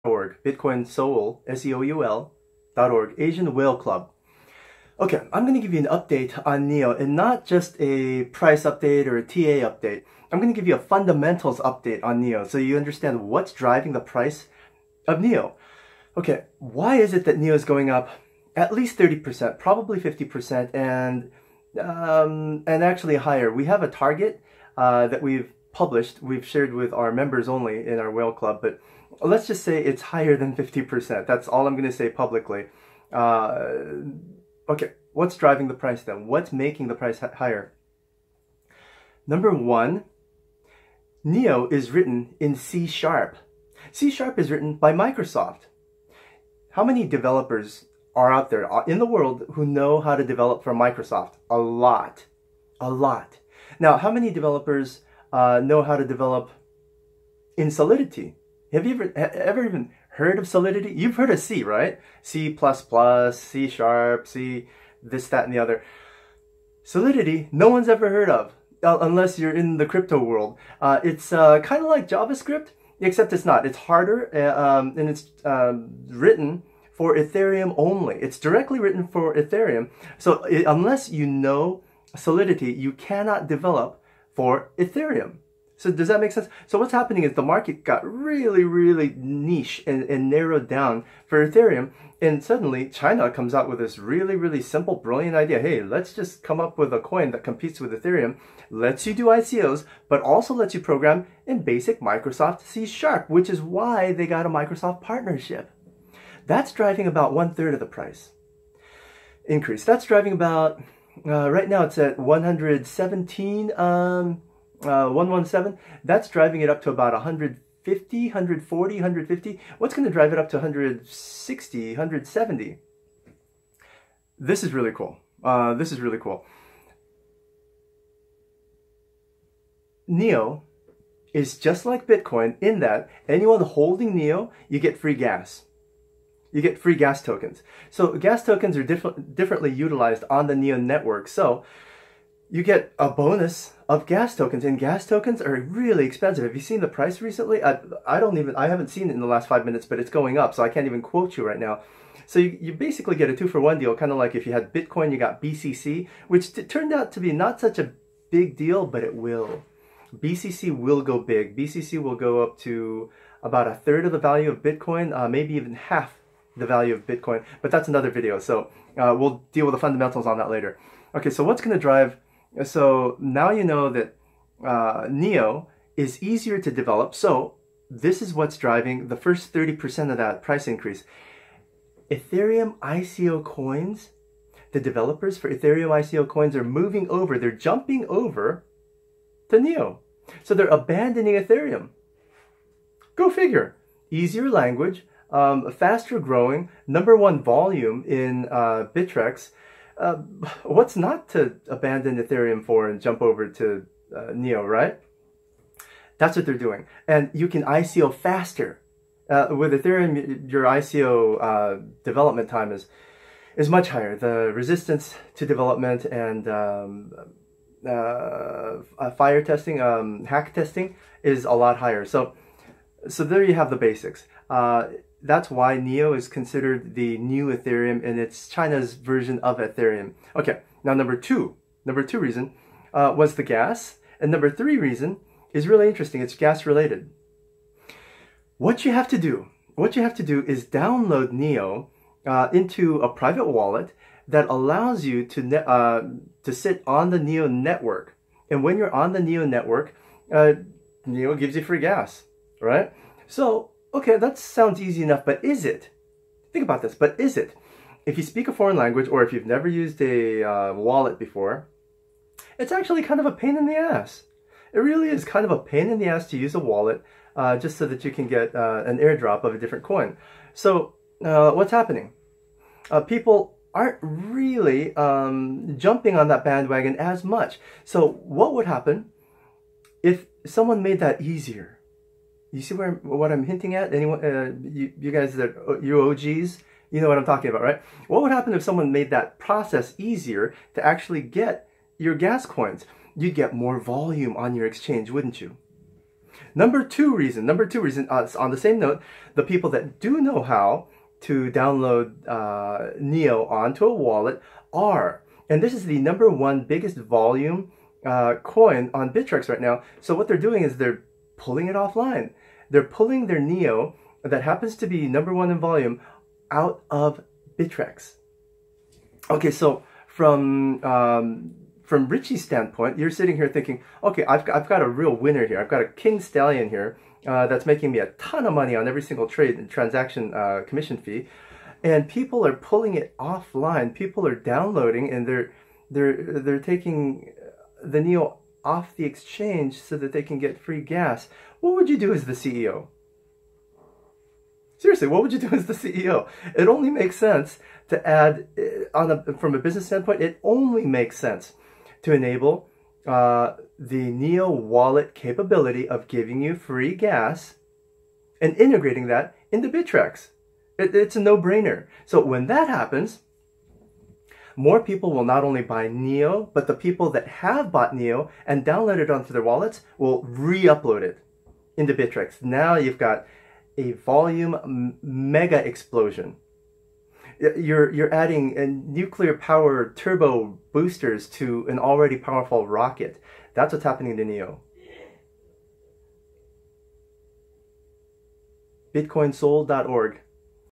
Seoul.org, Bitcoin Seoul, Seoul.org, Asian Whale Club. Okay, I'm going to give you an update on NEO, and not just a price update or a TA update. I'm going to give you a fundamentals update on NEO so you understand what's driving the price of NEO. Okay, why is it that NEO is going up at least 30%, probably 50%, and actually higher? We have a target that we've published, we've shared with our members only in our Whale Club, but let's just say it's higher than 50%. That's all I'm going to say publicly. Okay, what's driving the price then? What's making the price higher? Number one, NEO is written in C#. C# is written by Microsoft. How many developers are out there in the world who know how to develop for Microsoft? A lot. A lot. Now, how many developers know how to develop in Solidity? Have you ever even heard of Solidity? You've heard of C, right? C++, C#, C, this, that, and the other. Solidity, no one's ever heard of, unless you're in the crypto world. It's kind of like JavaScript, except it's not. It's harder, and it's written for Ethereum only. It's directly written for Ethereum. So unless you know Solidity, you cannot develop for Ethereum. So does that make sense? So what's happening is the market got really, really niche and narrowed down for Ethereum. And suddenly China comes out with this really, really simple, brilliant idea. Hey, let's just come up with a coin that competes with Ethereum, lets you do ICOs, but also lets you program in basic Microsoft C#, which is why they got a Microsoft partnership. That's driving about 1/3 of the price increase. That's driving about, right now it's at 117, 117. That's driving it up to about 150, 140, 150. What's going to drive it up to 160, 170? This is really cool. This is really cool. NEO is just like Bitcoin in that anyone holding NEO, you get free gas. You get free gas tokens. So gas tokens are differently utilized on the NEO network. So you get a bonus of gas tokens, and gas tokens are really expensive. Have you seen the price recently? I haven't seen it in the last 5 minutes, but it's going up, so I can't even quote you right now. So you basically get a 2-for-1 deal, kind of like if you had Bitcoin, you got BCC, which turned out to be not such a big deal, but it will. BCC will go big. BCC will go up to about 1/3 of the value of Bitcoin, maybe even half the value of Bitcoin, but that's another video. So we'll deal with the fundamentals on that later. Okay, so what's going to drive? So now you know that NEO is easier to develop. So this is what's driving the first 30% of that price increase. Ethereum ICO coins, the developers for Ethereum ICO coins are moving over. They're jumping over to NEO. So they're abandoning Ethereum. Go figure. Easier language, faster growing, #1 volume in Bittrex. What's not to abandon Ethereum for and jump over to NEO, right? That's what they're doing. And you can ICO faster. With Ethereum, your ICO development time is much higher. The resistance to development and fire testing, hack testing is a lot higher. So there you have the basics. That's why NEO is considered the new Ethereum, and it's China's version of Ethereum. Okay, now number two reason was the gas, and number 3 reason is really interesting. It's gas related. What you have to do is download NEO into a private wallet that allows you to sit on the NEO network. And when you're on the NEO network, NEO gives you free gas, right? So, okay, that sounds easy enough, but is it? Think about this, but is it? If you speak a foreign language, or if you've never used a wallet before, it's actually kind of a pain in the ass. It really is kind of a pain in the ass to use a wallet just so that you can get an airdrop of a different coin. So what's happening? People aren't really jumping on that bandwagon as much. So what would happen if someone made that easier? You see what I'm hinting at? Anyone, you guys you OGs, you know what I'm talking about, right? What would happen if someone made that process easier to actually get your gas coins? You'd get more volume on your exchange, wouldn't you? Number two reason, on the same note, the people that do know how to download Neo onto a wallet are, and this is the number one biggest volume coin on Bittrex right now. So what they're doing is they're pulling it offline. They're pulling their Neo that happens to be number one in volume out of Bittrex. Okay, so from Richie's standpoint, you're sitting here thinking, okay, I've got a real winner here. I've got a king stallion here that's making me a ton of money on every single trade and transaction commission fee, and people are pulling it offline. People are downloading, and they're taking the Neo off the exchange so that they can get free gas. What would you do as the CEO? Seriously, what would you do as the CEO? It only makes sense to add, from a business standpoint, it only makes sense to enable the Neo wallet capability of giving you free gas and integrating that into Bittrex. It's a no-brainer. So when that happens, more people will not only buy Neo, but the people that have bought Neo and downloaded it onto their wallets will re-upload it into Bittrex. Now you've got a volume mega explosion. You're adding nuclear power turbo boosters to an already powerful rocket. That's what's happening to Neo. BitcoinSoul.org